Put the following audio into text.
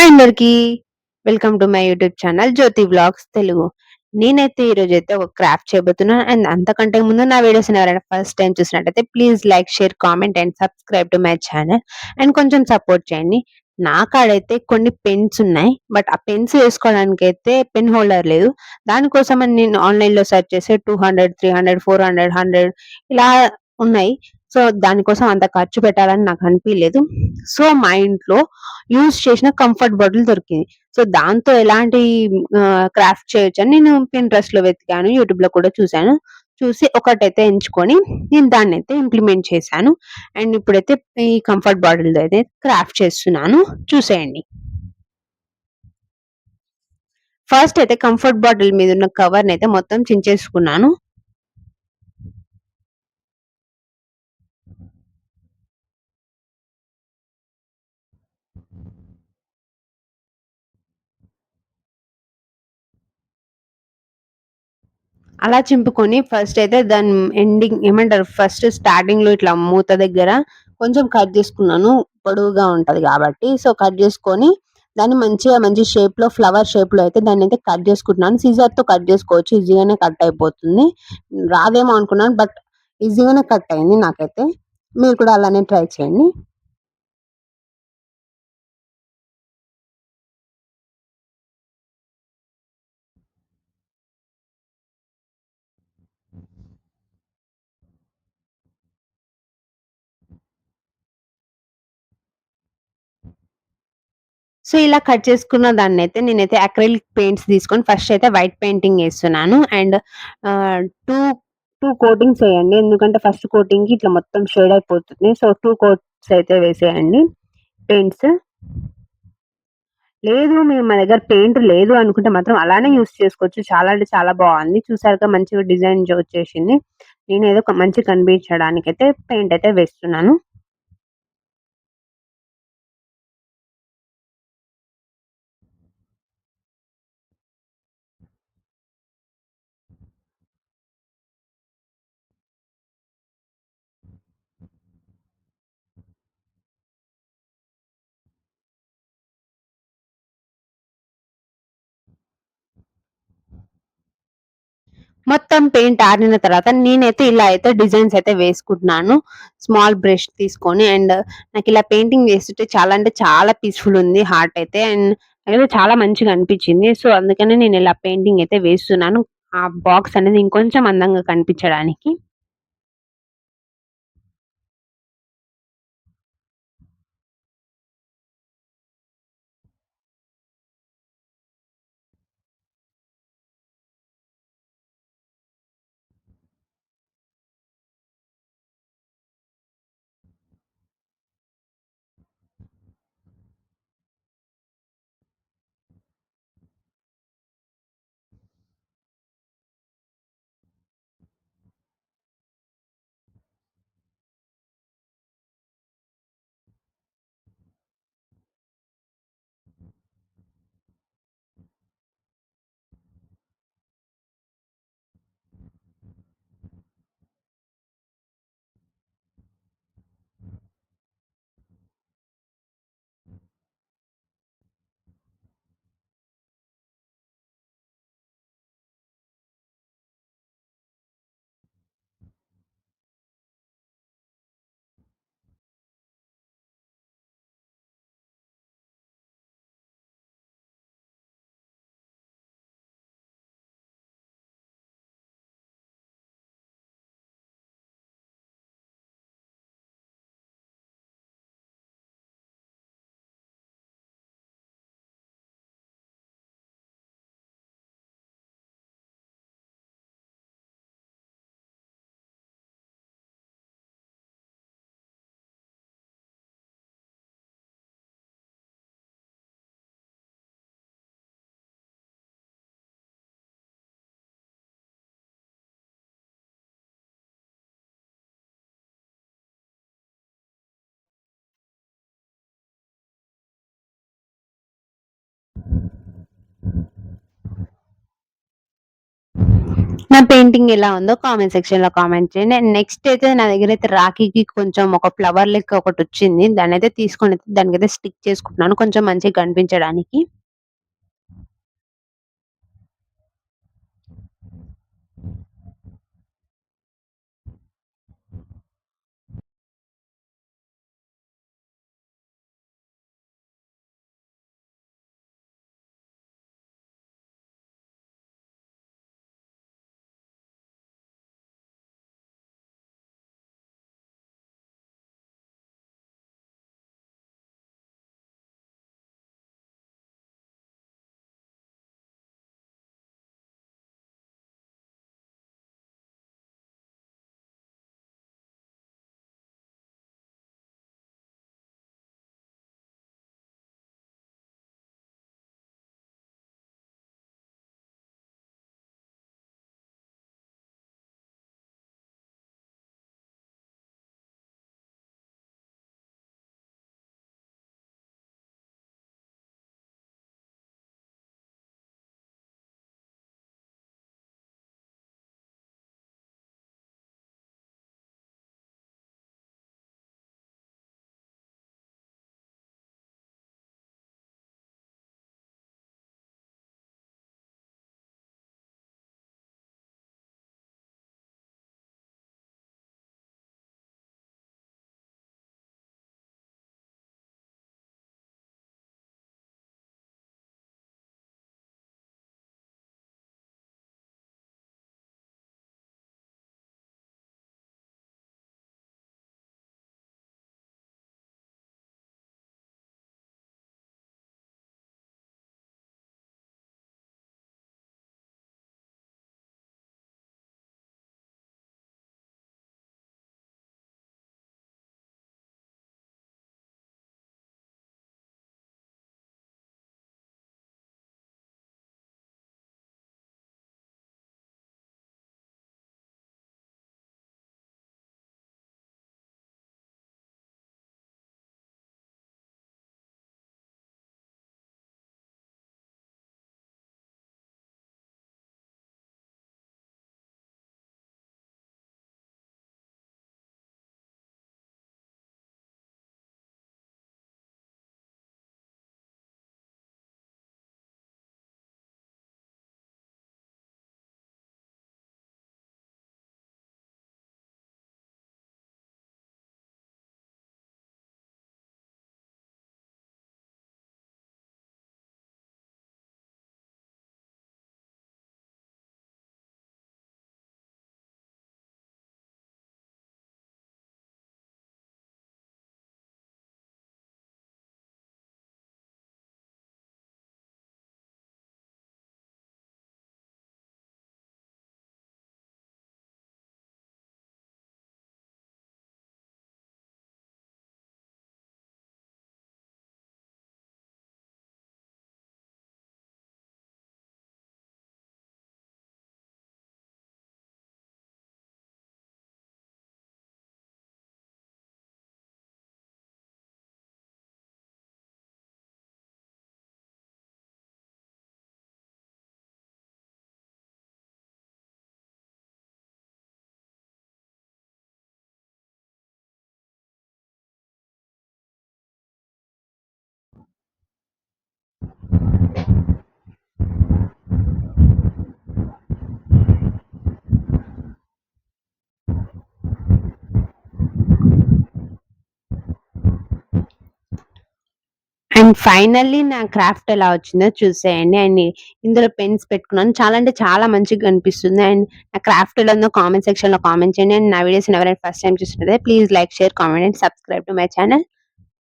Hi అందరికి. Welcome to my YouTube channel 'Jyothi vlogs Telugu'. నేనైతే ఈరోజైతే ఒక క్రాఫ్ట్ చేయబోతున్నాను. అండ్ అంతకంటే ముందు నా వీడియోస్‌ని ఎవరైనా ఫస్ట్ టైమ్ చూసినట్టయితే please like, share, comment and subscribe to my channel. And కొంచెం సపోర్ట్ చేయండి. నా కాడైతే కొన్ని పెన్స్ ఉన్నాయి. బట్ ఆ పెన్స్ వేసుకోవడానికైతే పెన్ హోల్డర్ లేదు. దానికోసమని నేను ఆన్‌లైన్‌లో సెర్చ్ చేస్తే 200, 300, 400, 100 ఇలా ఉన్నాయి. సో, దానికోసం అంత ఖర్చు పెట్టాలని నాకు అనిపియలేదు. సో, మా ఇంట్లో యూజ్ చేసిన కంఫర్ట్ బాటిల్ దొరికింది. సో, దాంతో ఎలాంటి క్రాఫ్ట్ చేయొచ్చని నేను పింట్రెస్ట్‌లో వెతికాను. యూట్యూబ్‌లో కూడా చూసాను. చూసి ఒకటైతే ఎంచుకొని నేను దాన్నైతే ఇంప్లిమెంట్ చేశాను. అండ్ ఇప్పుడైతే ఈ కంఫర్ట్ బాటిల్‌తో అయితే క్రాఫ్ట్ చేస్తున్నాను. చూసేయండి. ఫస్ట్ అయితే కంఫర్ట్ బాటిల్ మీదున్న కవర్‌నైతే మొత్తం చించేసుకున్నాను. అలా చింపుకొని ఫస్ట్ అయితే దాని ఎండింగ్ ఏమంటారు ఫస్ట్ స్టార్టింగ్‌లో ఇట్లా మూత దగ్గర కొంచెం కట్ చేసుకున్నాను. పొడవుగా ఉంటది గాబట్టి. సో, కట్ చేసుకొని దాన్ని మంచిగా మంచి షేప్‌లో ఫ్లవర్ షేప్‌లో అయితే దాన్నయితే కట్ చేసుకుంటున్నాను. సిజర్‌తో కట్ చేసుకోవచ్చు. ఈజీగానే కట్ అయిపోతుంది. రాదేమో అనుకున్నాను. బట్ ఈజీగానే కట్ అయింది నాకైతే. మీరు కూడా అలానే ట్రై చేయండి. సో, ఇలా కట్ చేసుకున్న దాన్నయితే నేనైతే అక్రిలిక్ పెయింట్స్ తీసుకొని ఫస్ట్ అయితే వైట్ పెయింటింగ్ ఏస్తున్నాను. అండ్ 2, 2 కోటింగ్స్ ఎయండి. ఎందుకంటే ఫస్ట్ కోటింగ్‌కి ఇట్లా మొత్తం షేడ్ అయిపోతుంది. సో, 2 కోట్స్ అయితే వేసేయండి పెయింట్స్. లేదు మా దగ్గర పెయింట్ లేదు అనుకుంటే మాత్రం అలానే యూజ్ చేసుకోవచ్చు. చాలా అంటే చాలా బావుంది. చూసారుగా మంచిగా డిజైన్ వచ్చేసింది. నేనేదో మంచిగా కనిపించడానికైతే పెయింట్ అయితే వేస్తున్నాను. మొత్తం పెయింట్ ఆరిన తర్వాత నేనైతే ఇలా అయితే డిజైన్స్ అయితే వేసుకుంటున్నాను. స్మాల్ బ్రష్ తీసుకొని అండ్ నాకిలా పెయింటింగ్ వేస్తుంటే చాలా అంటే చాలా పీస్‌ఫుల్ ఉంది హార్ట్ అయితే. అండ్ నాకైతే చాలా మంచిగా అనిపించింది. సో, అందుకనే నేను ఇలా పెయింటింగ్ అయితే వేస్తున్నాను. ఆ బాక్స్ అనేది ఇంకొంచెం అందంగా కనిపించడానికి. నా పెయింటింగ్ ఎలా ఉందో కామెంట్ సెక్షన్‌లో కామెంట్ చేయండి. అండ్ నెక్స్ట్ అయితే నా దగ్గరైతే రాఖీకి కొంచెం ఒక ఫ్లవర్ లెక్క ఒకటొచ్చింది. దాన్నయితే తీసుకొనైతే దానికైతే స్టిక్ చేసుకుంటున్నాను కొంచెం మంచిగా కనిపించడానికి. అండ్ ఫైనల్లీ నా క్రాఫ్ట్ ఎలా వచ్చిందో చూసేయండి. అండ్ ఇందులో పెన్స్ పెట్టుకున్నాను. చాలా అంటే చాలా మంచిగా కనిపిస్తుంది. అండ్ నా క్రాఫ్ట్ ఎలా ఉందో కామెంట్ సెక్షన్‌లో కామెంట్ చేయండి. అండ్ నా వీడియోస్‌ని ఎవరైనా ఫస్ట్ టైమ్ చూస్తున్నట్లయితే please like, share, comment and subscribe to my channel.